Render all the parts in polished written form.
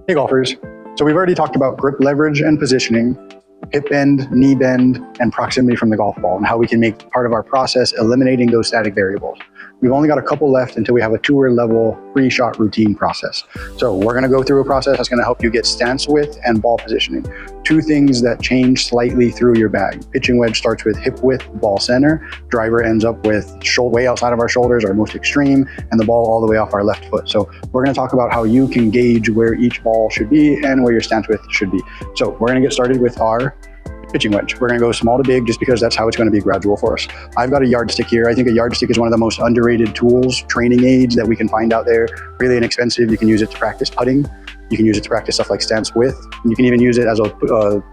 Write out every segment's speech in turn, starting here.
Hey golfers, so we've already talked about grip leverage and positioning, hip bend, knee bend, and proximity from the golf ball, and how we can make part of our process eliminating those static variables. We've only got a couple left until we have a tour level pre-shot routine process. So we're gonna go through a process that's gonna help you get stance width and ball positioning. Two things that change slightly through your bag. Pitching wedge starts with hip width, ball center. Driver ends up with way outside of our shoulders, our most extreme, and the ball all the way off our left foot. So we're gonna talk about how you can gauge where each ball should be and where your stance width should be. So we're gonna get started with our pitching wedge. We're gonna go small to big just because that's how it's gonna be gradual for us. I've got a yardstick here. I think a yardstick is one of the most underrated tools, training aids that we can find out there. Really inexpensive. You can use it to practice putting. You can use it to practice stuff like stance width. You can even use it as a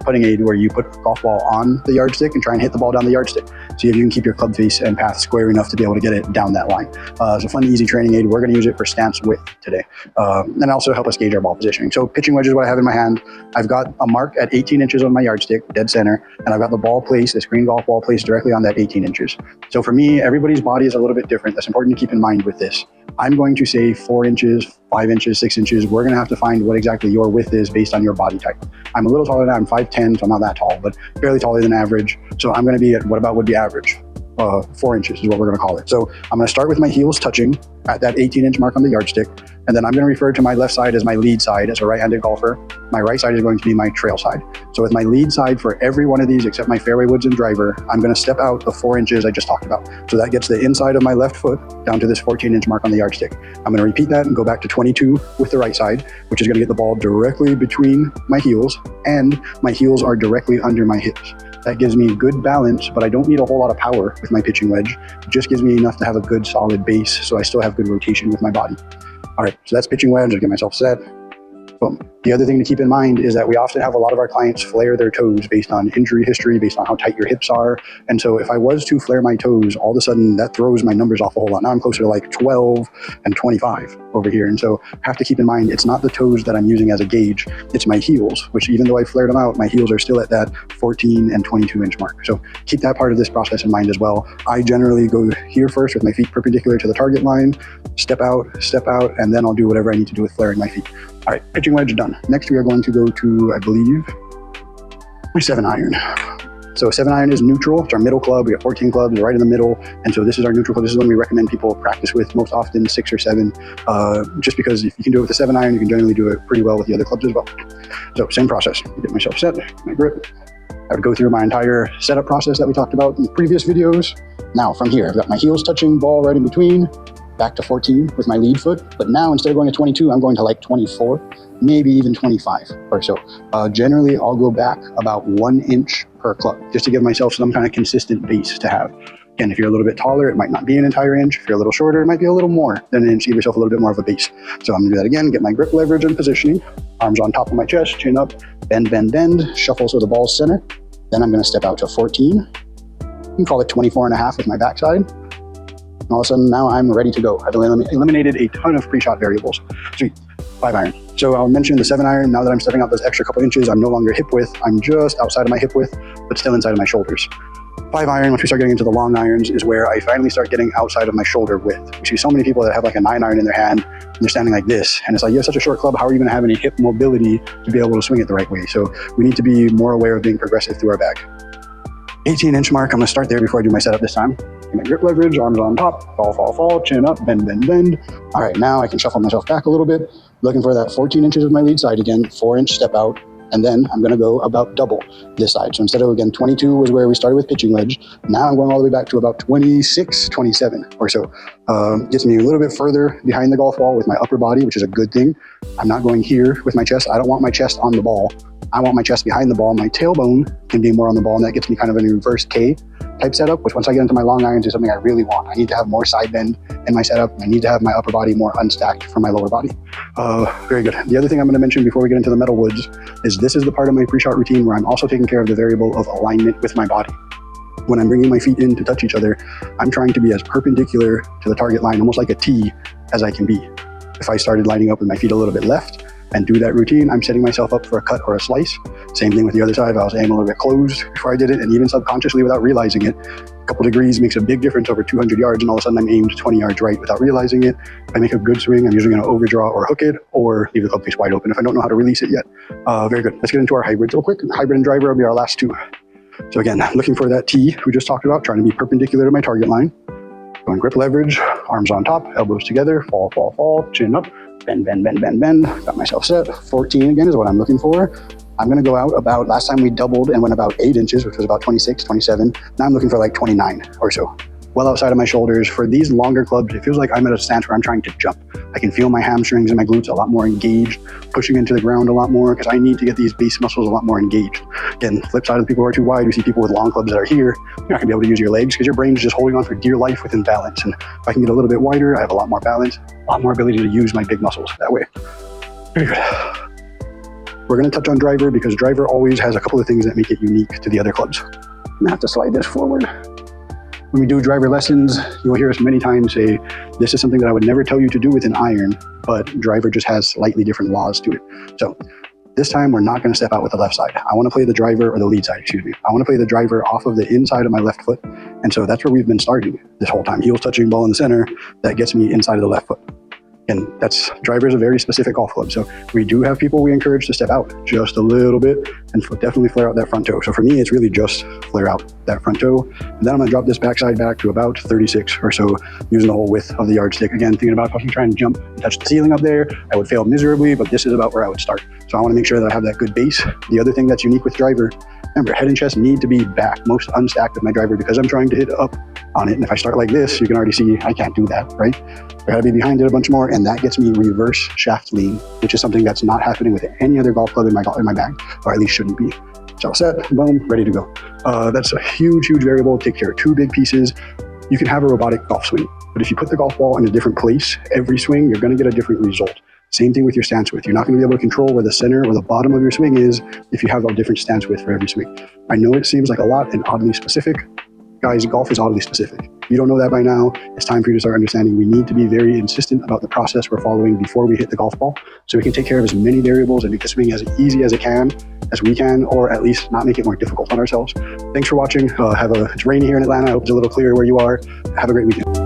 putting aid where you put a golf ball on the yardstick and try and hit the ball down the yardstick. See if you can keep your club face and path square enough to be able to get it down that line. It's a fun, easy training aid. We're gonna use it for stance width today. And also help us gauge our ball positioning. So pitching wedge is what I have in my hand. I've got a mark at 18 inches on my yardstick, dead center, and I've got the ball placed, this green golf ball placed directly on that 18 inches. So for me, everybody's body is a little bit different. That's important to keep in mind with this. I'm going to say 4 inches, 5 inches, 6 inches. We're gonna have to find what exactly your width is based on your body type. I'm a little taller than that. I'm 5'10", so I'm not that tall, but fairly taller than average. So I'm gonna be at, what about would be average? 4 inches is what we're gonna call it. So I'm gonna start with my heels touching at that 18-inch mark on the yardstick. And then I'm gonna refer to my left side as my lead side as a right-handed golfer. My right side is going to be my trail side. So with my lead side for every one of these except my fairway woods and driver, I'm gonna step out the 4 inches I just talked about. So that gets the inside of my left foot down to this 14-inch mark on the yardstick. I'm gonna repeat that and go back to 22 with the right side, which is gonna get the ball directly between my heels, and my heels are directly under my hips. That gives me good balance, but I don't need a whole lot of power with my pitching wedge. It just gives me enough to have a good solid base so I still have good rotation with my body. All right, so that's pitching wedge. I'll get myself set. Boom. The other thing to keep in mind is that we often have a lot of our clients flare their toes based on injury history, based on how tight your hips are. And so if I was to flare my toes, all of a sudden that throws my numbers off a whole lot. Now I'm closer to like 12 and 25 over here. And so I have to keep in mind, it's not the toes that I'm using as a gauge, it's my heels, which even though I flared them out, my heels are still at that 14 and 22 inch mark. So keep that part of this process in mind as well. I generally go here first with my feet perpendicular to the target line, step out, and then I'll do whatever I need to do with flaring my feet. All right, pitching wedge done. Next, we are going to go to, I believe, my 7-iron. So 7-iron is neutral. It's our middle club. We have 14 clubs right in the middle. And so this is our neutral club. This is one we recommend people practice with most often, 6 or 7, just because if you can do it with a 7-iron, you can generally do it pretty well with the other clubs as well. So same process. Get myself set, my grip. I would go through my entire setup process that we talked about in previous videos. Now from here, I've got my heels touching, ball right in between, back to 14 with my lead foot. But now instead of going to 22, I'm going to like 24, maybe even 25 or so. Generally, I'll go back about 1 inch per club, just to give myself some kind of consistent base to have. Again, if you're a little bit taller, it might not be an entire inch. If you're a little shorter, it might be a little more than an inch. Give yourself a little bit more of a base. So I'm gonna do that again, get my grip leverage and positioning. Arms on top of my chest, chin up, bend, bend, bend, shuffle so the ball's center. Then I'm gonna step out to 14. You can call it 24 and a half with my backside. And all of a sudden, now I'm ready to go. I've eliminated a ton of pre-shot variables. Sweet, 5-iron. So I'll mention the 7-iron. Now that I'm stepping out those extra couple inches, I'm no longer hip width. I'm just outside of my hip width, but still inside of my shoulders. 5-iron, once we start getting into the long irons, is where I finally start getting outside of my shoulder width. We see so many people that have like a 9-iron in their hand, and they're standing like this. And it's like, you have such a short club, how are you gonna have any hip mobility to be able to swing it the right way? So we need to be more aware of being progressive through our bag. 18-inch mark, I'm gonna start there before I do my setup this time. Get my grip leverage, arms on top, fall, fall, fall, chin up, bend, bend, bend. All right, now I can shuffle myself back a little bit, looking for that 14 inches of my lead side again, 4-inch step out, and then I'm gonna go about double this side. So instead of, again, 22 was where we started with pitching wedge, now I'm going all the way back to about 26, 27 or so. Gets me a little bit further behind the golf ball with my upper body, which is a good thing. I'm not going here with my chest. I don't want my chest on the ball. I want my chest behind the ball. My tailbone can be more on the ball, and that gets me kind of a reverse K type setup, which once I get into my long irons is something I really want. I need to have more side bend in my setup. I need to have my upper body more unstacked from my lower body. Very good. The other thing I'm going to mention before we get into the metal woods is this is the part of my pre-shot routine where I'm also taking care of the variable of alignment with my body. When I'm bringing my feet in to touch each other, I'm trying to be as perpendicular to the target line, almost like a T, as I can be. If I started lining up with my feet a little bit left and do that routine, I'm setting myself up for a cut or a slice. Same thing with the other side. If I was aiming a little bit closed before I did it, and even subconsciously without realizing it, couple degrees makes a big difference over 200 yards, and all of a sudden I'm aimed 20 yards right without realizing it. If I make a good swing, I'm usually going to overdraw or hook it, or leave the club face wide open if I don't know how to release it yet. Very good. Let's get into our hybrids real quick. Hybrid and driver will be our last two. So again, looking for that T we just talked about, trying to be perpendicular to my target line. Going grip leverage, arms on top, elbows together, fall, fall, fall, chin up, bend, bend, bend, bend, bend. Got myself set. 14 again is what I'm looking for. I'm going to go out about, last time we doubled and went about 8 inches, which was about 26, 27. Now I'm looking for like 29 or so. Well outside of my shoulders. For these longer clubs, it feels like I'm at a stance where I'm trying to jump. I can feel my hamstrings and my glutes a lot more engaged, pushing into the ground a lot more because I need to get these base muscles a lot more engaged. Again, flip side of the people who are too wide, we see people with long clubs that are here. You're not going to be able to use your legs because your brain is just holding on for dear life within balance. And if I can get a little bit wider, I have a lot more balance, a lot more ability to use my big muscles that way. Very good. We're going to touch on driver because driver always has a couple of things that make it unique to the other clubs. I'm going to have to slide this forward. When we do driver lessons, you will hear us many times say, this is something that I would never tell you to do with an iron, but driver just has slightly different laws to it. So this time we're not going to step out with the left side. I want to play the driver, or the lead side, excuse me. I want to play the driver off of the inside of my left foot. And so that's where we've been starting this whole time. Heels touching, ball in the center. That gets me inside of the left foot. And that's, driver is a very specific golf club. So we do have people we encourage to step out just a little bit and definitely flare out that front toe. So for me, it's really just flare out that front toe. And then I'm going to drop this backside back to about 36 or so, using the whole width of the yardstick. Again, thinking about if I can try and jump and touch the ceiling up there, I would fail miserably, but this is about where I would start. So I want to make sure that I have that good base. The other thing that's unique with driver, remember, head and chest need to be back, most unstacked of my driver, because I'm trying to hit up on it. And if I start like this, you can already see I can't do that, right? I gotta be behind it a bunch more, and that gets me reverse shaft lean, which is something that's not happening with any other golf club in my bag, or at least shouldn't be. So set, boom, ready to go. That's a huge, huge variable. Take care of 2 big pieces. You can have a robotic golf swing, but if you put the golf ball in a different place every swing, you're gonna get a different result. Same thing with your stance width. You're not going to be able to control where the center or the bottom of your swing is if you have a different stance width for every swing. I know it seems like a lot and oddly specific. Guys, golf is oddly specific. If you don't know that by now, it's time for you to start understanding we need to be very insistent about the process we're following before we hit the golf ball, so we can take care of as many variables and make the swing as easy as we can, or at least not make it more difficult on ourselves. Thanks for watching. It's rainy here in Atlanta. I hope it's a little clearer where you are. Have a great weekend.